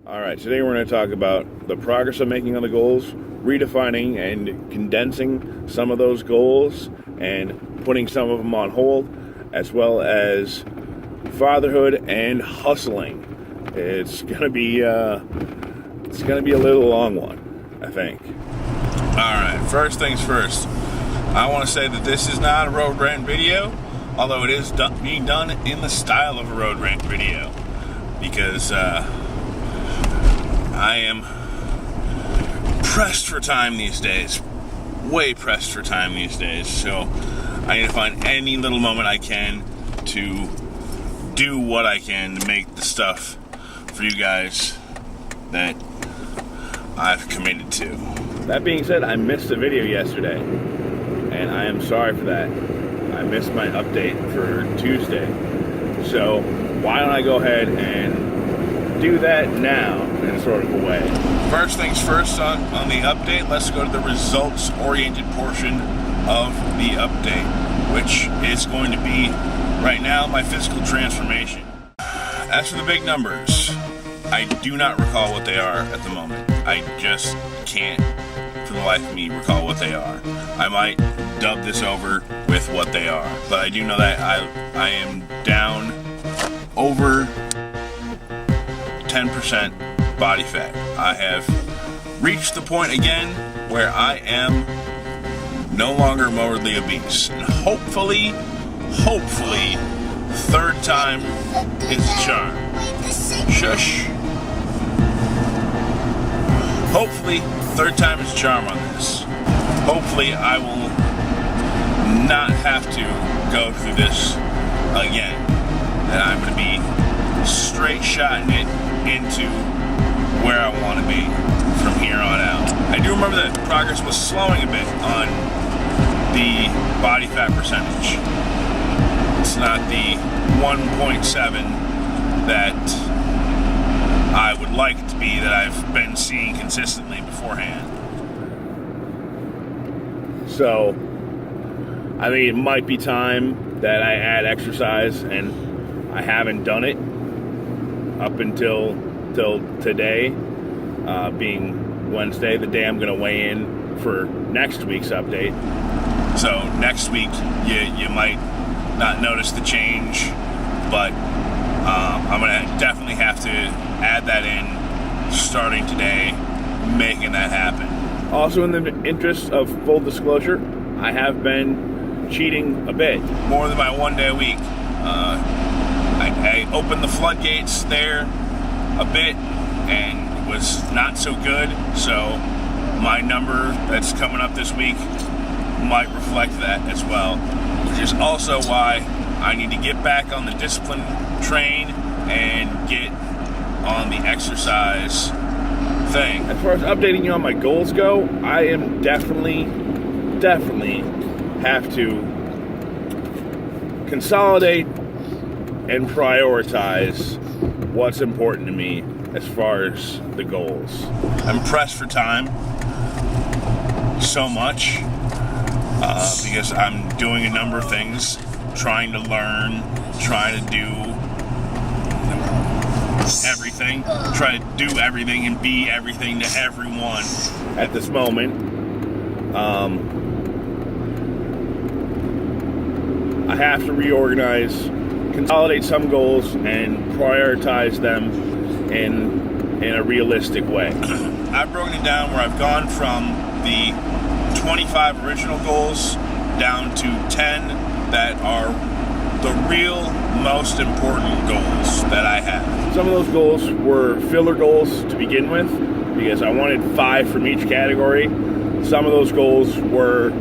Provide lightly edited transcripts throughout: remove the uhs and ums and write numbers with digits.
Alright, today we're going to talk about the progress I'm making on the goals, redefining and condensing some of those goals, and putting some of them on hold, as well as fatherhood and hustling. It's going to be a little long one, I think. Alright, first things first. I want to say that this is not a road rant video, although it is being done in the style of a road rant video, because I am pressed for time these days. Way pressed for time these days. So I need to find any little moment I can to do what I can to make the stuff for you guys that I've committed to. That being said, I missed the video yesterday, and I am sorry for that. I missed my update for Tuesday. So why don't I go ahead and do that now in sort of a way. First things first on the update, let's go to the results-oriented portion of the update, which is going to be, right now, my physical transformation. As for the big numbers, I do not recall what they are at the moment. I just can't, for the life of me, recall what they are. I might dub this over with what they are, but I do know that I am down over 10% body fat. I have reached the point again where I am no longer morbidly obese. And hopefully, third time is a charm. Shush. Hopefully, third time is a charm on this. Hopefully, I will not have to go through this again. And I'm going to be straight shotting it into where I want to be from here on out. I do remember that progress was slowing a bit on the body fat percentage. It's not the 1.7 that I would like it to be, that I've been seeing consistently beforehand. So, I mean, it might be time that I add exercise, and I haven't done it up until today, being Wednesday, the day I'm going to weigh in for next week's update. So next week, you might not notice the change, but I'm going to definitely have to add that in starting today, making that happen. Also, in the interest of full disclosure, I have been cheating a bit. More than my 1 day a week. I opened the floodgates there a bit, and it was not so good, so my number that's coming up this week might reflect that as well, which is also why I need to get back on the discipline train and get on the exercise thing. As far as updating you on my goals go, I am definitely have to consolidate and prioritize what's important to me as far as the goals. I'm pressed for time so much because I'm doing a number of things, trying to learn, trying to do everything, try to do everything and be everything to everyone. At this moment, I have to reorganize, consolidate some goals, and prioritize them in a realistic way. I've broken it down where I've gone from the 25 original goals down to 10 that are the real most important goals that I have. Some of those goals were filler goals to begin with, because I wanted 5 from each category. Some of those goals were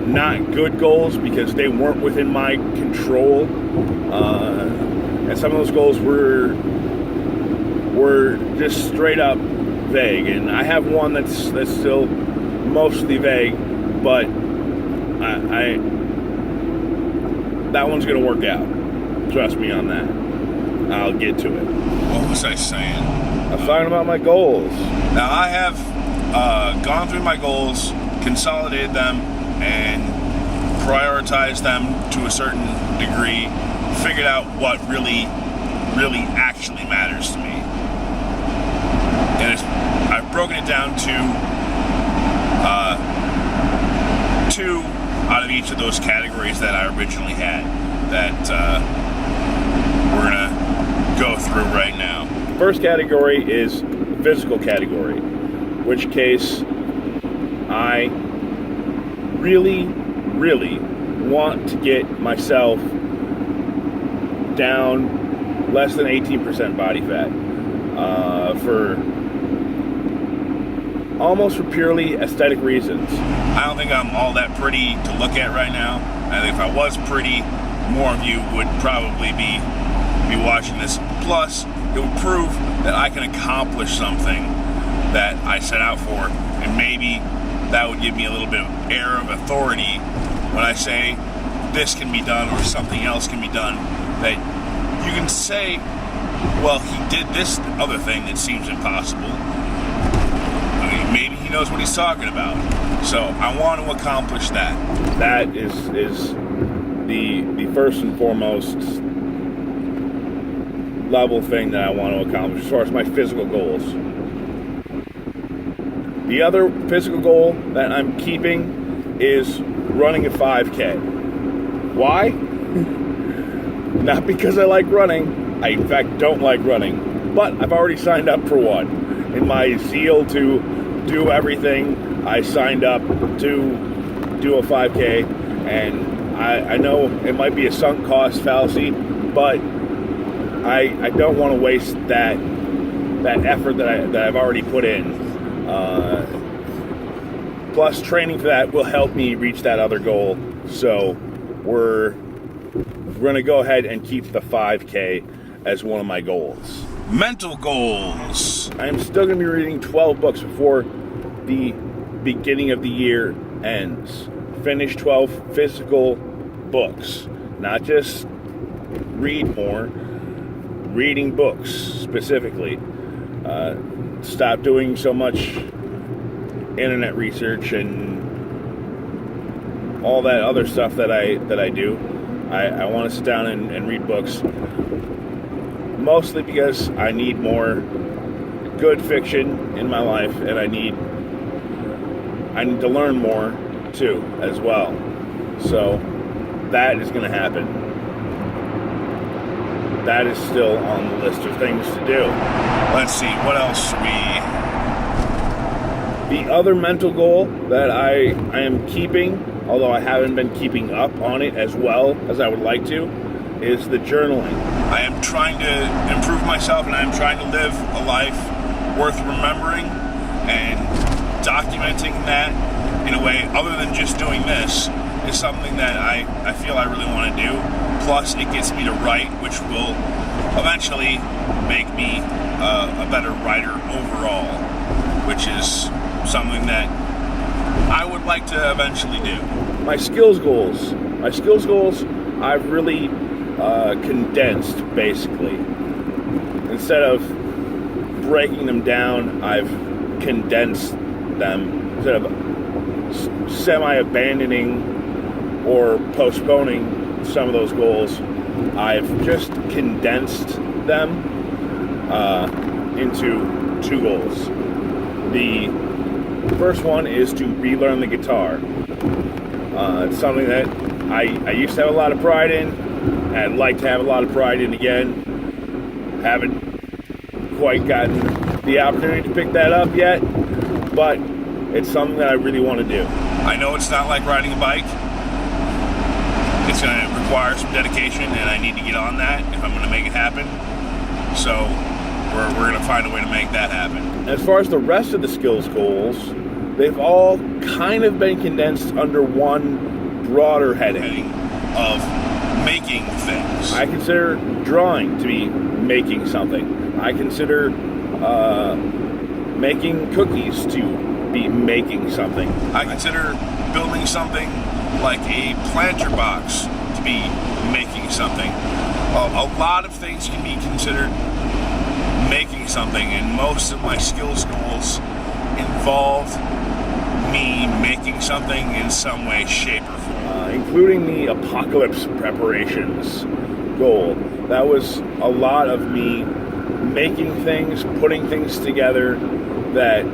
not good goals because they weren't within my control, and some of those goals were just straight up vague. And I have one that's still mostly vague, but that one's gonna work out. Trust me on that. I'll get to it. What was I saying? I was talking about my goals. Now I have gone through my goals, consolidated them, and prioritized them to a certain degree, figured out what really actually matters to me. those categories that I originally had that we're going to go through right now. First category is physical category, which case I really want to get myself down less than 18% body fat for purely aesthetic reasons. I don't think I'm all that pretty to look at right now. I think if I was pretty, more of you would probably be watching this. Plus, it would prove that I can accomplish something that I set out for, and maybe that would give me a little bit of air of authority when I say this can be done or something else can be done, that you can say, well, he did this other thing that seems impossible. I mean, maybe he knows what he's talking about. So I want to accomplish that. That is the first and foremost level thing that I want to accomplish as far as my physical goals. The other physical goal that I'm keeping is running a 5K. Why? Not because I like running. I, in fact, don't like running. But I've already signed up for one. In my zeal to do everything, I signed up to do a 5K. And I know it might be a sunk cost fallacy, but I don't want to waste that effort that I've already put in. Plus, training for that will help me reach that other goal. So we're going to go ahead and keep the 5K as one of my goals. Mental goals. I'm still going to be reading 12 books before the beginning of the year ends. Finish 12 physical books. Not just read more. Reading books, specifically. Stop doing so much internet research and all that other stuff that I do. I want to sit down and read books, mostly because I need more good fiction in my life, and I need to learn more too as well. So that is going to happen. That is still on the list of things to do. Let's see, what else should we... The other mental goal that I am keeping, although I haven't been keeping up on it as well as I would like to, is the journaling. I am trying to improve myself, and I am trying to live a life worth remembering and documenting that in a way other than just doing this is something that I feel I really want to do. Plus, it gets me to write, which will eventually make me a better writer overall, which is something that I would like to eventually do. My skills goals. I've really condensed, basically. Instead of breaking them down, I've condensed them. Instead of semi-abandoning or postponing some of those goals, I've just condensed them into 2 goals. The first one is to relearn the guitar. It's something that I used to have a lot of pride in, and I'd like to have a lot of pride in again. Haven't quite gotten the opportunity to pick that up yet, but it's something that I really want to do. I know it's not like riding a bike. It's going to require some dedication, and I need to get on that if I'm going to make it happen. So we're going to find a way to make that happen. As far as the rest of the skills goals, they've all kind of been condensed under one broader heading of making things. I consider drawing to be making something. I consider making cookies to be making something. I consider building something like a planter box to be making something. A lot of things can be considered making something, and most of my skills goals involve me making something in some way, shape, or form. Including the apocalypse preparations goal. That was a lot of me making things, putting things together that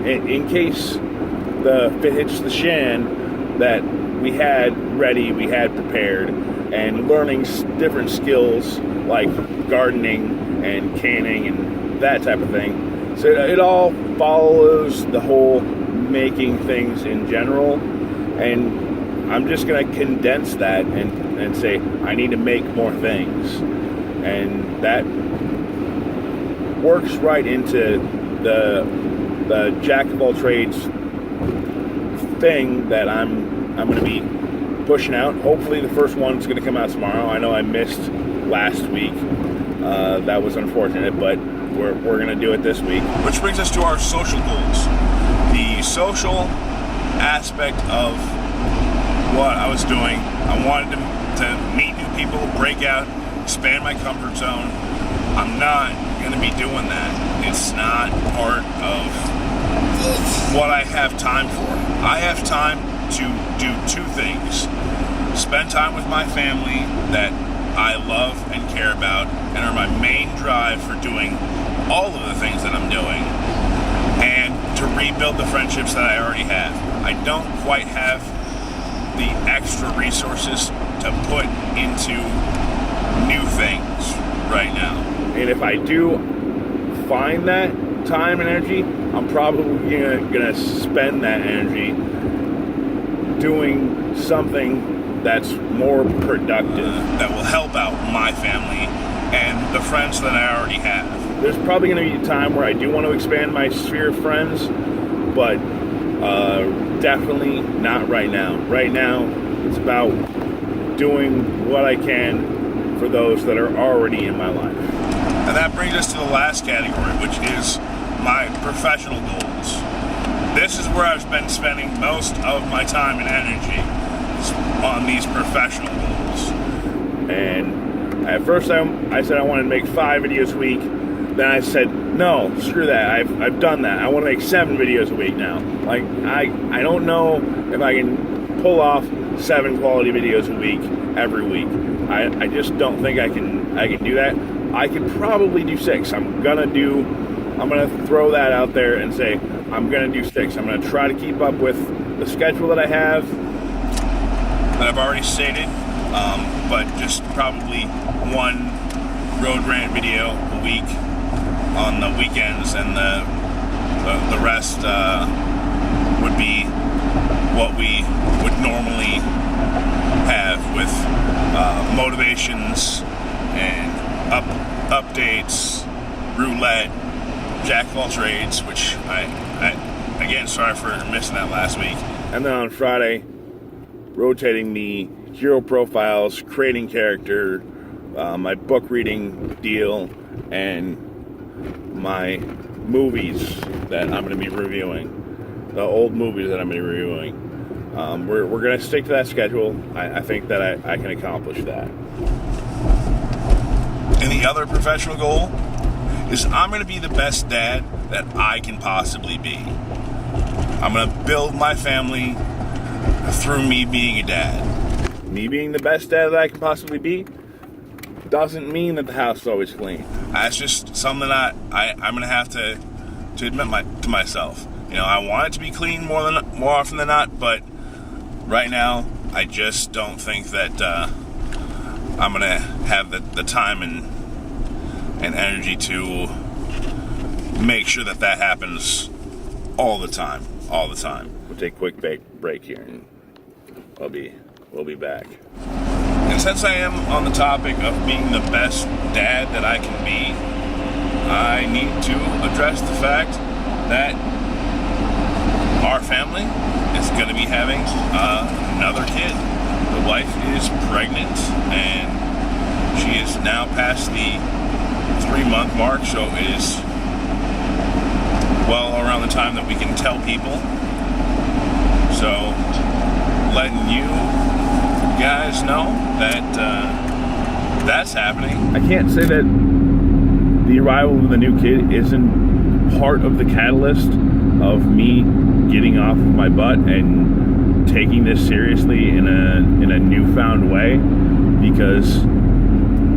in case the fit hits the shan, that we had ready, we had prepared, and learning different skills like gardening and canning and that type of thing. So it all follows the whole making things in general, and I'm just going to condense that and say I need to make more things, and that works right into the jack of all trades thing that I'm going to be pushing out. Hopefully the first one's going to come out tomorrow. I know I missed last week. That was unfortunate, but we're going to do it this week. Which brings us to our social goals. The social aspect of what I was doing, I wanted to meet new people, break out, expand my comfort zone. I'm not going to be doing that. It's not part of what I have time for. I have time to do two things. Spend time with my family that I love and care about and are my main drive for doing all of the things that I'm doing, and to rebuild the friendships that I already have. I don't quite have the extra resources to put into new things right now. And if I do find that time and energy, I'm probably gonna spend that energy doing something that's more productive. That will help out my family and the friends that I already have. There's probably going to be a time where I do want to expand my sphere of friends, but definitely not right now. Right now, it's about doing what I can for those that are already in my life. And that brings us to the last category, which is my professional goals. This is where I've been spending most of my time and energy, on these professional goals. And at first I said I wanted to make 5 videos a week. Then I said, no, screw that. I've done that. I want to make 7 videos a week now. Like, I don't know if I can pull off 7 quality videos a week every week. I just don't think I can do that. I could probably do 6. I'm gonna throw that out there and say I'm gonna do 6. I'm gonna try to keep up with the schedule that I have, that I've already stated, but just probably 1 road rant video a week on the weekends, and the rest would be what we would normally have with motivations and updates, roulette, jack of all trades, which I again, sorry for missing that last week. And then on Friday, rotating the hero profiles, creating character, my book reading deal, and my movies that I'm going to be reviewing, the old movies that I'm going to be reviewing. We're going to stick to that schedule. I think that I can accomplish that. And the other professional goal is I'm going to be the best dad that I can possibly be. I'm going to build my family through me being a dad. Me being the best dad that I can possibly be doesn't mean that the house is always clean. That's just something that I'm going to have to admit to myself. You know, I want it to be clean more often than not, but right now I just don't think that I'm going to have the time and energy to make sure that happens all the time. We'll take a quick break here, and we'll be back. And since I am on the topic of being the best dad that I can be, I need to address the fact that our family is going to be having another kid. The wife is pregnant, and she is now past the 3-month mark, so it is well around the time that we can tell people. So, letting you guys know that that's happening. I can't say that the arrival of the new kid isn't part of the catalyst of me getting off my butt and taking this seriously in a newfound way, because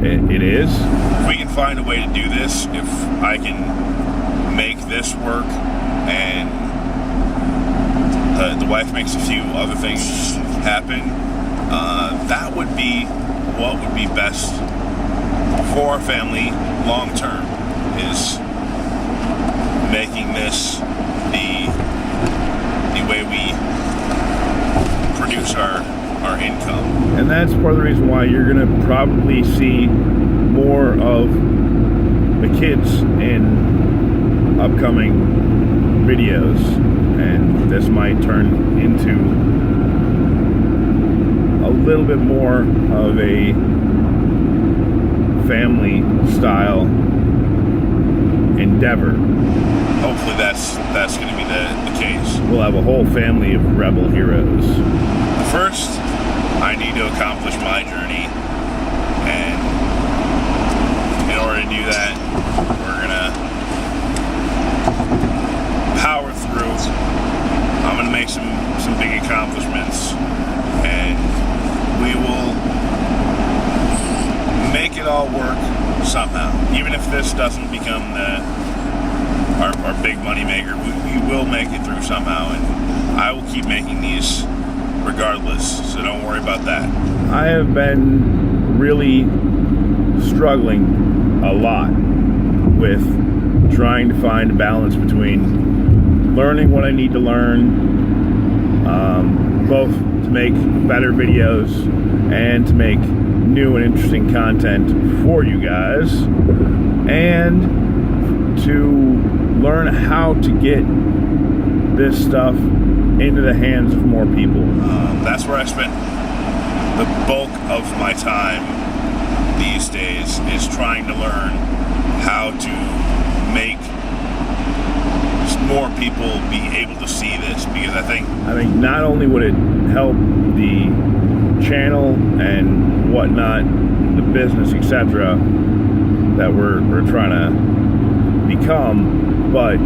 it is. If we can find a way to do this, if I can make this work, and the wife makes a few other things happen, that would be what would be best for our family long term, is making this the way we produce our income. And that's part of the reason why you're going to probably see more of the kids in upcoming videos, and this might turn into a little bit more of a family style endeavor. Hopefully that's going to be the case. We'll have a whole family of rebel heroes. First, I need to accomplish my journey, and in order to do that, we're gonna power through. I'm gonna make some big accomplishments, and we will make it all work somehow. Even if this doesn't become our big money maker, we will make it through somehow, and I will keep making these regardless, so don't worry about that. I have been really struggling a lot with trying to find a balance between learning what I need to learn, both to make better videos and to make new and interesting content for you guys, and to learn how to get this stuff into the hands of more people. That's where I spent the bulk of my time these days, is trying to learn how to make more people be able to see this, because I think not only would it help the channel and whatnot, the business, etc., that we're trying to become, but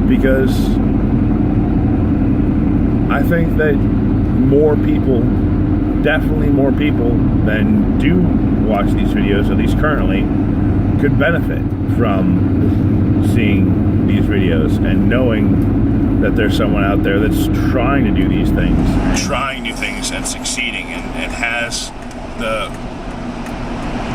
because I think that more people, definitely more people than do watch these videos, at least currently, could benefit from seeing these videos and knowing that there's someone out there that's trying to do these things. Trying new things and succeeding, and has the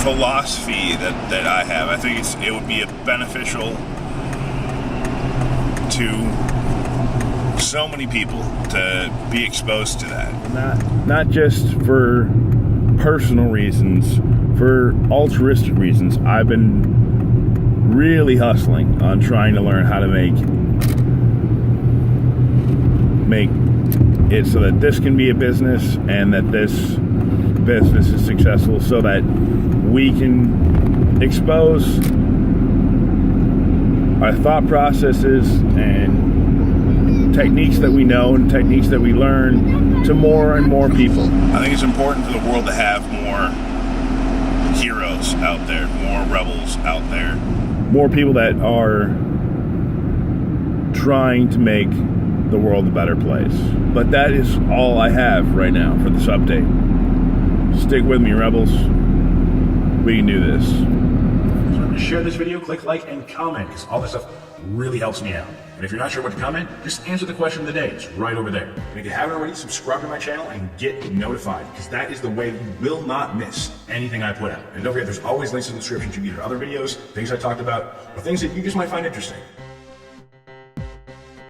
philosophy that I have. I think it would be beneficial to so many people to be exposed to that. Not just for personal reasons, for altruistic reasons. I've been really hustling on trying to learn how to make it so that this can be a business, and that this business is successful, so that we can expose our thought processes and techniques that we know and techniques that we learn to more and more people. I think it's important for the world to have more heroes out there, more rebels out there. More people that are trying to make the world a better place. But that is all I have right now for this update. Stick with me, rebels. We can do this. Remember to share this video, click like, and comment, because all this stuff really helps me out. And if you're not sure what to comment, just answer the question of the day. It's right over there. And if you haven't already, subscribe to my channel and get notified, because that is the way you will not miss anything I put out. And don't forget, there's always links in the description to either other videos, things I talked about, or things that you just might find interesting.